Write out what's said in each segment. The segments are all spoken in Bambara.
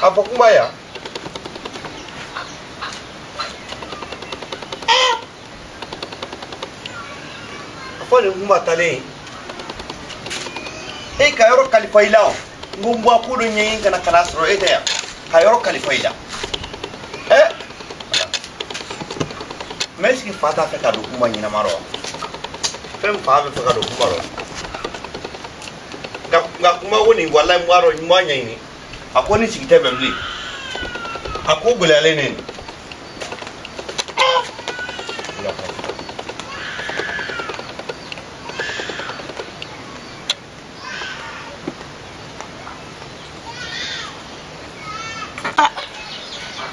Apa kumaya? Apa ni kumba tale? Kayoro kalifailao. Ngumbu akudu nyengi kana kanasro ya. Kayoro kalifaila. Meski fata feka do kuma nyina maro. Fem fa be feka do kuma ro. Ga kuma woni wallahi mwaro mwanya ini. Ako ni sikite bemli. Ako bulale ne.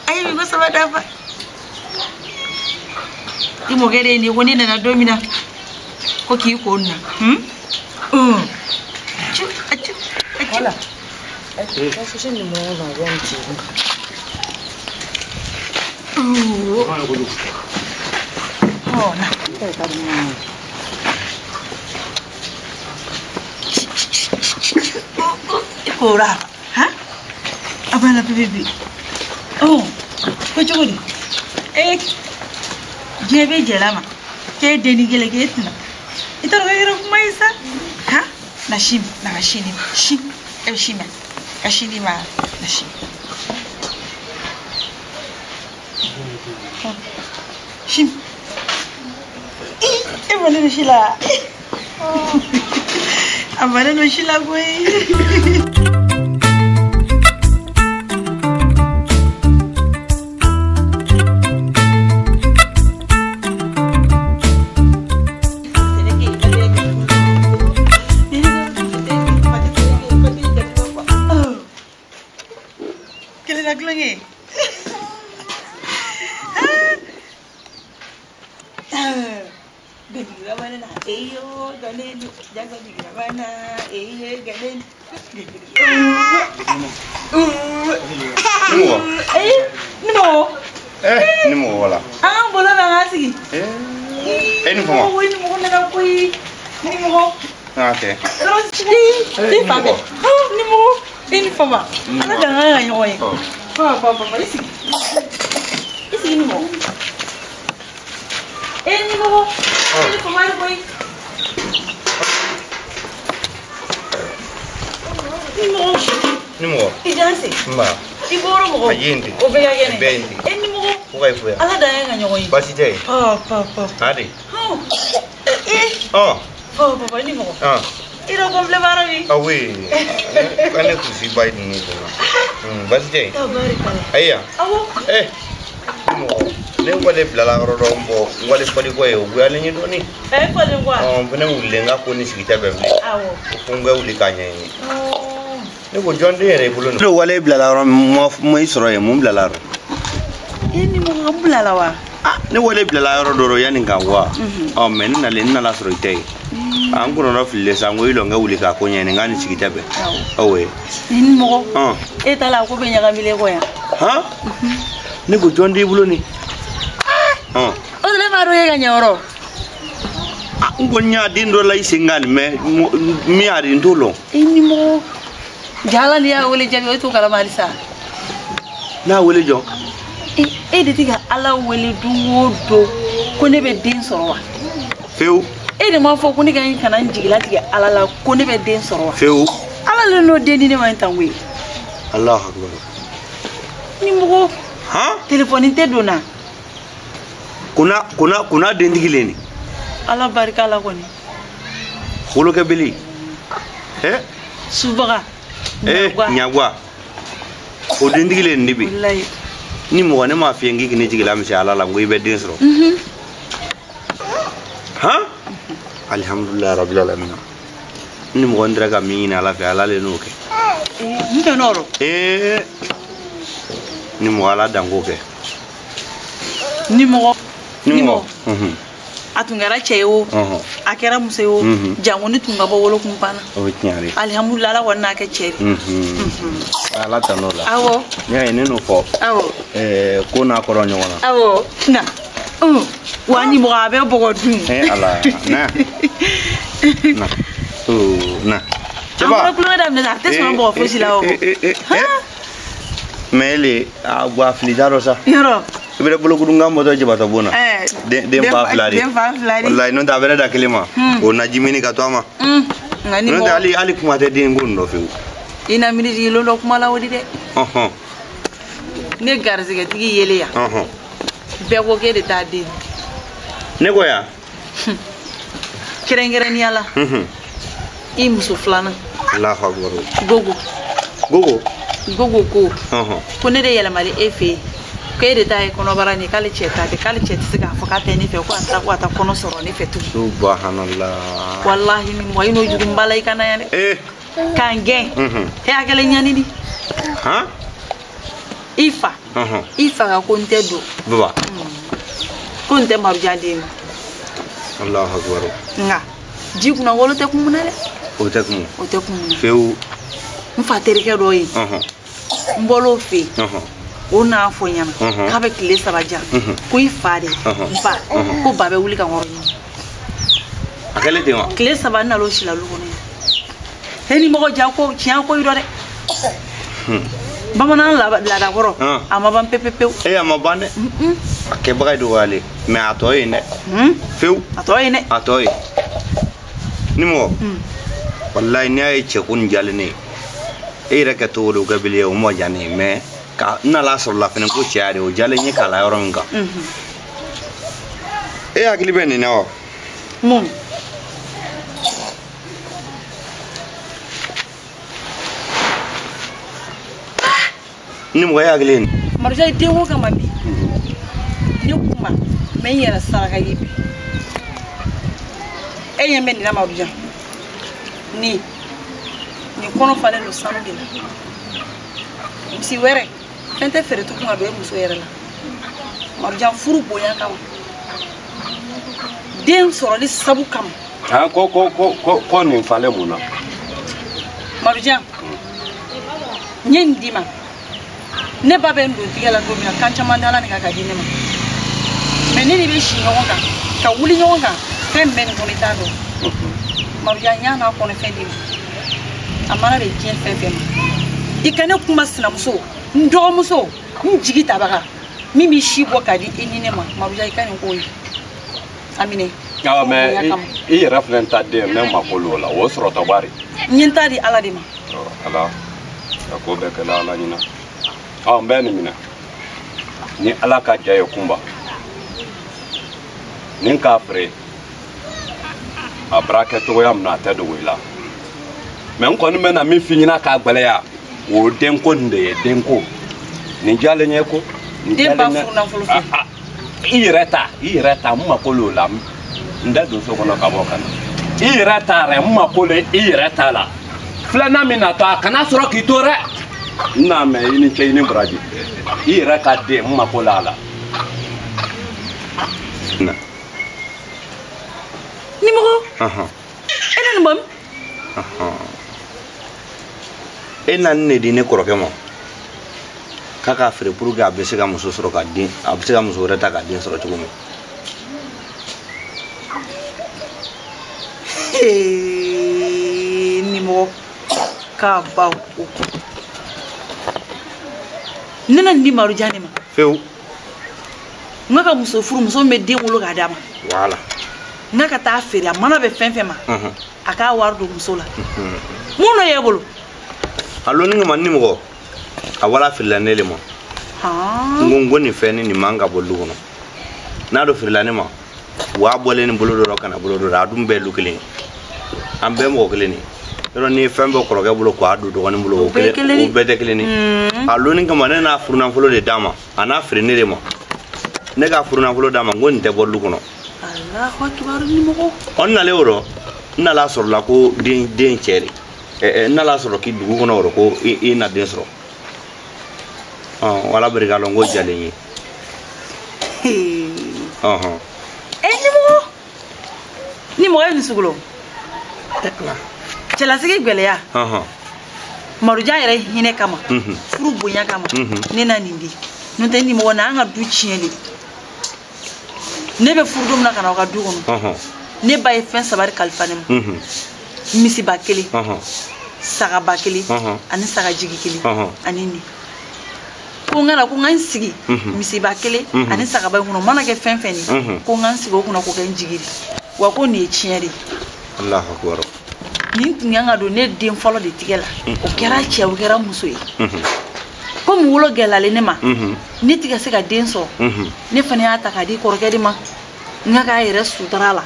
Ai mi gosa bada ba. Imo gere ni woni na domina. Ko ki ko na. Hola. Sasa ni mwana wangu. Oh, na. Ora. Ha? Abana bibi. Oh. Ko jogodi. Jebe jelama. Ke deni gele getna. Itaro gero maisa. Ha? Nashim, na mashini. Shim. Shima. Kashini ma nashi. Shim. Abana no shila. Abana no shila boy. Lagi. Gadi mana na? Eyo, ganen. Jaga di mana? Ganen. Nimo. Nimo. Nimo wala. Bola na ngasi. Nimo. Oh, nimo na koi. Nimo. Okay. Terus di pabe. Nimo. Ini fama. Ana dangan yoy. Papa, isi ini mau. Ini mau. Ini kemana boy? Ini mau. Jangan sih. Mbak. Iboro mau. Ayindi. Obega gini. Bendi. Ini mau. Bukai fuya. Ala dah yang nyoy. Basi deh. Papa. Adi. Papa ini mau. Iro komple barabi. Awi. Kane kusi bayi ni ko. Basi deh. Tabarikala. Ayya. Awo. Nimo. Ne ngwale blala rodombo, ngwale fali ko e ugwale ni doni. Fali ngwa. Bene ulenga ko ni sikita bembe. Awo. Fungwe ulikanya ni. Ne ko jonde ere bulo no. Wale blala ro mo isoro e mum blala ro. Ini mo blala wa. Ne wale blala ro doro yani ngwa. Men na le na la soro itei. Anguno no fille sango ilo nga ulika ko nyene ngani sikita be. Awe. Ini mo. Etala ko be nyaga mile ko ya. Ha? Ne ko jonde bulo ni. Ole maro ye ganyoro. Ngonya dindo la isingani mi ari ndulo. Ini mo. Jala ni ya wele jabi o to kala malisa. Na wele jo. De tiga ala wele duwo do ko ne be den soro wa. Feu. De ma fo ko ne kan kana njigila tiga ala la ko ne be den soro wa. Feu. Ala le no den ni ma ntanwe. Allah akbar. Ni mo. Ha? Telephone te dona. Kuna den digile ni. ala barika la koni kholo ke bili subaga nyagwa o dendigile ndibi wallahi ni mo ne ma fiengi kini jigila mi ala la ngoy be dinsro ha alhamdulillah rabbil alamin ni mo ndra ga mi na la fi ala le no ke mbe noro ni mo ala dango ke ni mo atungara cheyo akera museyo jangoni tunga bo wolo kumpana o tiare alhamdulillah la wonna ke cheri ala tanola awo nya ene no fo awo ko na ko ronyo wala awo na wani mo abe bogo dun ala na na cheba ko na dam na te so bo fo sila o mele agwa flidaro sa yoro ibere bolo kudunga moto jeba to bona dem fa flari wallahi non ta bere da kelima o na jimini ka to ama ngani mo non ali kuma te din gondo fe ina mini di lo kuma la wodi de ne garzige tigi yele ya be ko ke de ta din ne ko ya kerengere ni ala i muso flana Allahu akbar gogo ko ko ne de yele mari efe ke de tay kono barani kale cheta siga fakate ni fe ko anta ko ata kono soro ni fetu subhanallah wallahi min mo ino jugum balay kana yane kange he akele nyani di ifa ga konte do baba konte marjadi Allahu akbar nga jiguna wolo te kumunale o te kumu feu mfatere ke do yi mbolo fe ona fo nyama ka be kile sabaja ko ifade mfa ko babe wuli ka ngoro akele te wa kile sabana lo shila lu ne heni mo ja ko chian ko yiro de bamana la da goro ama ban pepepe ama bande ke baga do wale me atoy ne feu atoy ni mo wallahi ne ay che kun jalne reka to do gabile o mo jani me ka na la so la fene ko chiare o jale ni kala yoronga akili ben ni na mum ni mo ya akili marja te wo kama bi ni kuma men yera saraka yibi men ni na marja ni kono fale no sanu gina si were fente fere tu kuma do muso yera la marja furu boya kama den soro li sabu kama ko ni fale muna marja nyen dima ne ba ben do tigala do mi kan chama dala ni ka dine ma me ni be shi nyonga ka wuli nyonga fen ben ko ni tado marja nyana ko ne fendi amana be kien fefe ikane kuma sina muso ndo muso njigi tabaka mimi shi bo kadi enine ma marja ikane ko yi amine awa me i referenta de même makolo la wo soro to bari nyinta di ala de ma ala ko be kala ala nyina mbeni mina ni ala ka jaye kumba nin ka fre a bracket to yam na ta do wila men ko ni mena mi finyina ka gbele ya wo den ko nde den ko ni jale nye ko ni jale ne ireta mu makolo la nda do so kono ka bokan ireta re mu makolo ireta la flana mina to kana soro kitore na me ini che ini braji ira ka de mu makolo la na ni mo enen bam enan ne di ne koroke mo kaka fere pour ga be se ga muso soro ka din abse ga muso reta ka din soro chugo ni mo ka ba ko nana ndi maru jani ma feu ngaka muso furu muso me den wolo ga dama wala ngaka ta fere amana be fenfe ma aka wardo muso la muno yebolo allo ni man ni mo awala filanele mo ngongo ni feni ni manga bolu kono na do filane ma wa bolen bolo do kana bolo do adum be lukelen ambe mo keleni ro ni fembo ko ga bolo ko adu do ngani bolo keleni o be de keleni aloni kama na furna folo de dama ana frene de mo ne ga furna folo dama ngon te bolu kono Allahu akbar ni mo on na le woro na la soro la ko den cheri na la soro ki dugu kono woro ko na den soro wala beriga longo jale yi ni mo ni sugulo cela sigi gweleya maruja yere hine kama furu bonya kama ne na nindi no te ni mo na nga du chiele ne be furu dum na kana ka du kono ne bay fen sabar kalfanem misi bakeli saga bakeli ani saga jigi keli ani ni ko ngala ko ngan sigi misi bakeli ani saga bay hono mana ke fen fen ni ko ngan sigi ko na ko kan jigiri wa ko ne chiere Allahu akbar ni nganga do ne den folo de tigela o kera che o kera muso yi ko mu wulo gelale ne ma ni tiga se ka den so ne fane ata ka di korke di ma ngaka ire sutrala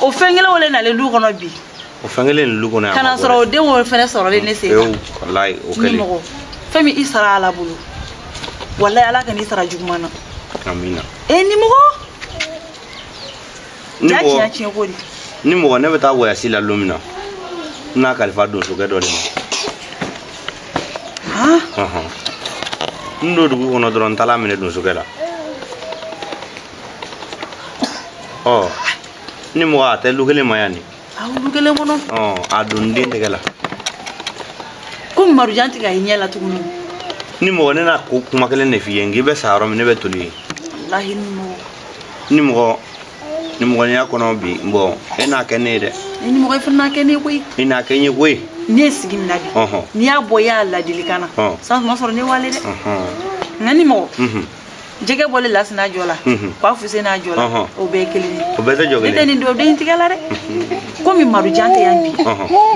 o fengele wole na le lu kono bi o fengele lu kono kana soro de wo fene soro le ne se wallahi o kali femi isra ala bulu wallahi ala kan isra jugmana amina ni mo ya ci ko di ni mo ne beta wo ya sila lumina na kalfa do so ga do le ndo dugu kono doron tala mine do so ga la ni mo ate lugele mayani lugele mono adun din de gala ko marujanti ga hinyala tugunu ni mo ne na ko kuma kele ne fiyengi be saro ne be tuli wallahi ni mo ne ya kono bi mbo ena kene de ni mo ko fana kene koy ina kenye koy ni sigim nabi ni aboya la dilikana sans mo soro ne wale de ngani mo jege bole lasna jola kwa fuse na jola o be kelini o be te jogele de ni do de intigala re ko mi maru jante yambi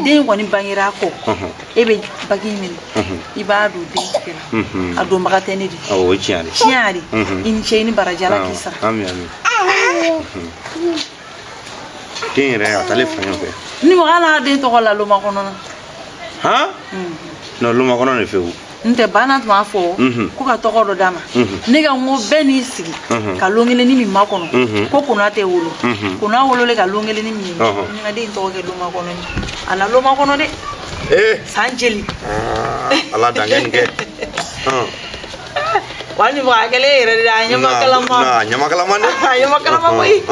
de ko ni bangira ko ebe bagi min ibadu de intigala ado magate ni di o chiari chiari in cheni barajala kisa ami tin re atale fanyo be ni mo ala de to la lo makono no lo makono ne feu nte bana tuma fo ko ka to do dama ne ga ngo beni sigi ka longele ni mi makono ko kuna te wolo kuna wolo le ka longele ni mi ni na de to ke lo makono ni ala lo makono de sanjeli ala dangen ke wani ba kale ire da nyama kalama na nyama kalama ne nyama kalama boy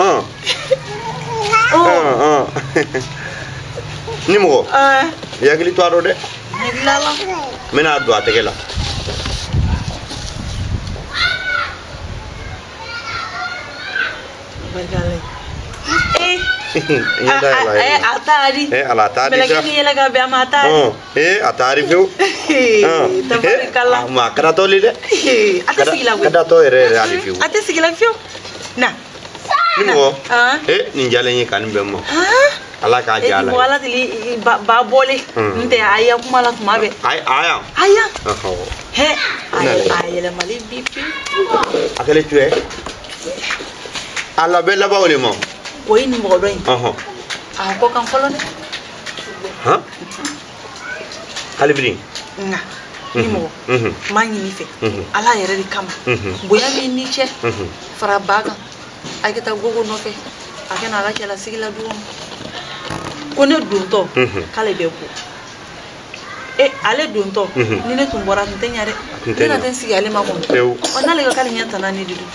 ni mo ya gili to ado de lala mena do ategela bagale atari ala atari melaki yela ga be amata atari feu tabarikalla ma kada to lide ate sigila kada to ere ali feu ate sigila feu na nimo ni jale ni kan be mo ala ka jala wala dili ba bole nte aya kuma la kuma be aya he aya la mali bipi akele tué ala be la ba ole mo oyi ni mo do yin ko kan folo ne kalibri nga ni mo manyi ni fe ala yere di kama boya mi ni che fara baga ay kita gogo no fe akena ala kala sigila du kone dunto kale be ko ale dunto ni ne tumbora ntenya re ni na tensi ale ma ko ona le kale nyata na ni didu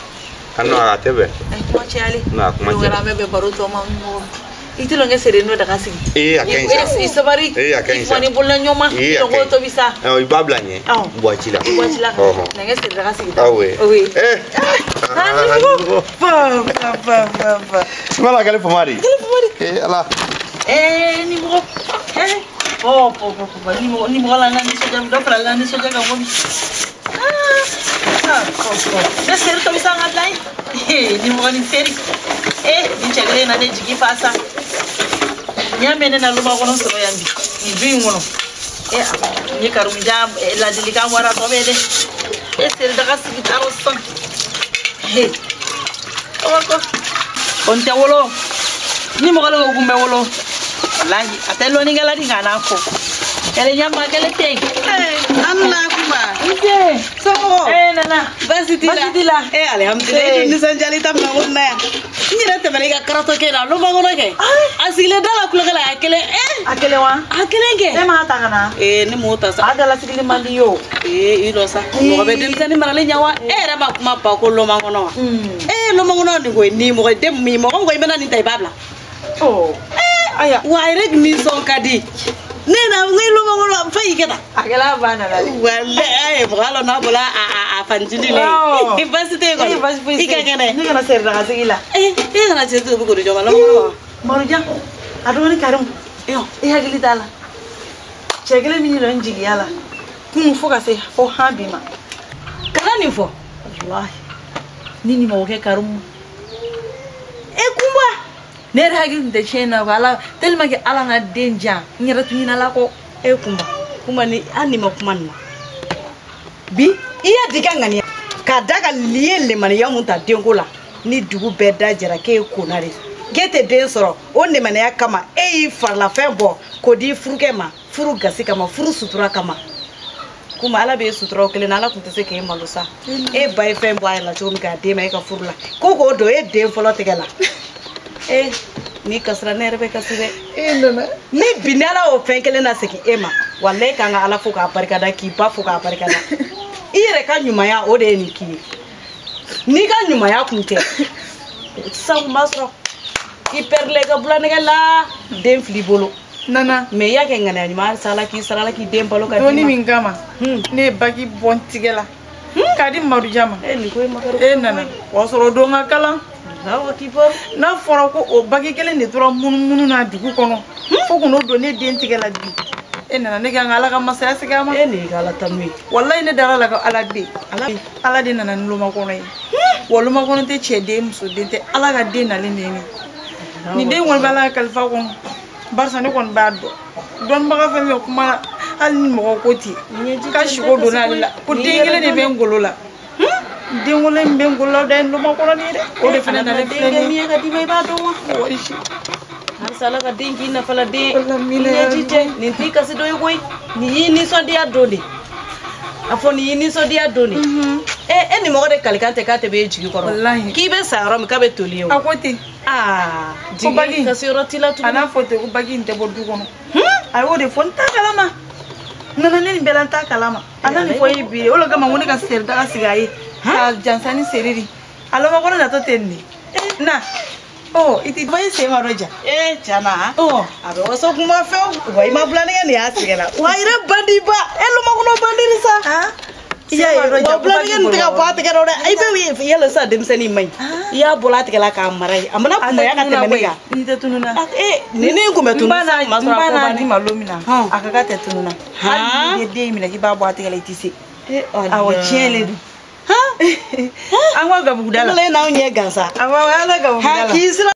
kanu aga tebe ko chali na kuma chali ngara be baruto ma mo itilo nge sereno daga sigi akensa isabari akensa woni bulla nyoma to go to bisa ibabla nye boachila na nge sereno daga sigi oui mala kale pomari ala ni mo ni mo la ngani soja do pra la ni soja ga ngobi na ser to bisa ngadai ni mo ni seri ni chagale na de jigi pasa nyamene na luma kono so yambi ni dui ngono ni karum jam la dilika wara to bede ser daga sigi taro son On te wolo. Ni mo galo ko me wolo. Wallahi atelo ni gala di ngana ko. Ele nyamba kele teng. Anna kuma. Ite. So. Nana. Basitila. Alhamdulillah. Ni sanjali tam na wonna ya. Ni rata bale ga karato ke na lo mangono ke. Asile dala kula gala akele. Akele wa. Akele ke. E ma ta kana. Ni mota sa. Adala sigili mandiyo. Ilo sa. Mo be dem tani marale nyawa. Ra ba kuma pa ko lo mangono. Lo mangono ni ko ni mo dem mi mo ko imena ni tay babla. Oh. Aya. Wa rek ni son kadi. Nena ngelo mangono fay keta. Akela bana la. Wallahi bralo na bola a fanjili le. Ibasite ko. Ikagane. Ni kana ser daga sigila. Kana ser to ko do joma lo. Maruja. Adoni karim. Yo, hagili dala. Chegele mini ron jigi yala. Kun fo ka se fo habima. Kana ni fo. Wallahi. Nini mo ke karum. Kumba. Ne hagili de chena wala tellement que ala na denja. Nyara tunyina la ko Kumba. Kumba ni anima kumanna. Bi iya diganga ni ka daga liele man ya munta dengo la. Ni dugu be dajara ke konare. Gete den soro on ne man ya kama farla fembo ko di furuke ma furu gasi kama furu sutura kama. Kuma ala be sutura kele na ala kunte se ke malusa. Bay fembo ay la chomi ka de ma ka furula. Ko do den folo tegala. Ni kasra ne rebe kasire nana ni binala o fenkele na seki ema wallahi kanga ala fuka barkada ki ba fuka barkada ire ka nyuma ya o de ni ki ni ka nyuma ya kunte sa masro iperle ga bulane la den flibolo nana me ya ke ngana nyuma sala ki den balo ka doni min gama ne bagi bontigela kadi marujama ni ko makaro nana wasoro do ngakala na fora ko o bagi kelen de tora mununu na dugu kono fo kuno do ne den tigela bi nana ne ga ngala ka masaya siga ma ni gala tammi wallahi ne dara la ka ala de nana lo ma kono yi wolu ma kono te chede muso de te ala ga de na le ne ni de wol bala kalfa ko barsa ne kon ba do don ba ka fe me kuma al ni mo ko ti ka shi ko do na la ko de ngele de be ngolo la dingole mbengolo den lo makolo ni de o de fena na le fena mi ga di bay ba do wa o ishi har sala ga dingi na fala de ni jite ni ti kasi do yoy ni so dia doni afo ni so dia doni ni mo de kalikante ka te be jigi ko wallahi ki be sa rom ka be toliyo akoti jigi kasi rotila tu ana foto ko bagi inte bodu kono ay o de fonta kalama nana ne belanta kalama ana ni foyi bi o lo ga mangone ka ser daga sigayi jansani seriri alo ma kono na to tenni na iti boy se ma roja chana abe waso kuma fe wai ma bulane ni asigela waire bandi ba elo ma kono bandi sa iya roja bulane ni tiga pa tiga ro ai be yelo sa dem seni mai iya bola tiga la ka marai amana kuma ya ka temeniga ni te tununa ni kuma tununa mbana di malomina akaka te tununa hali de mi na ki ba bo tiga la itise awo chele Angwa ga budala le na unye gansa awa wala ga budala ha kisra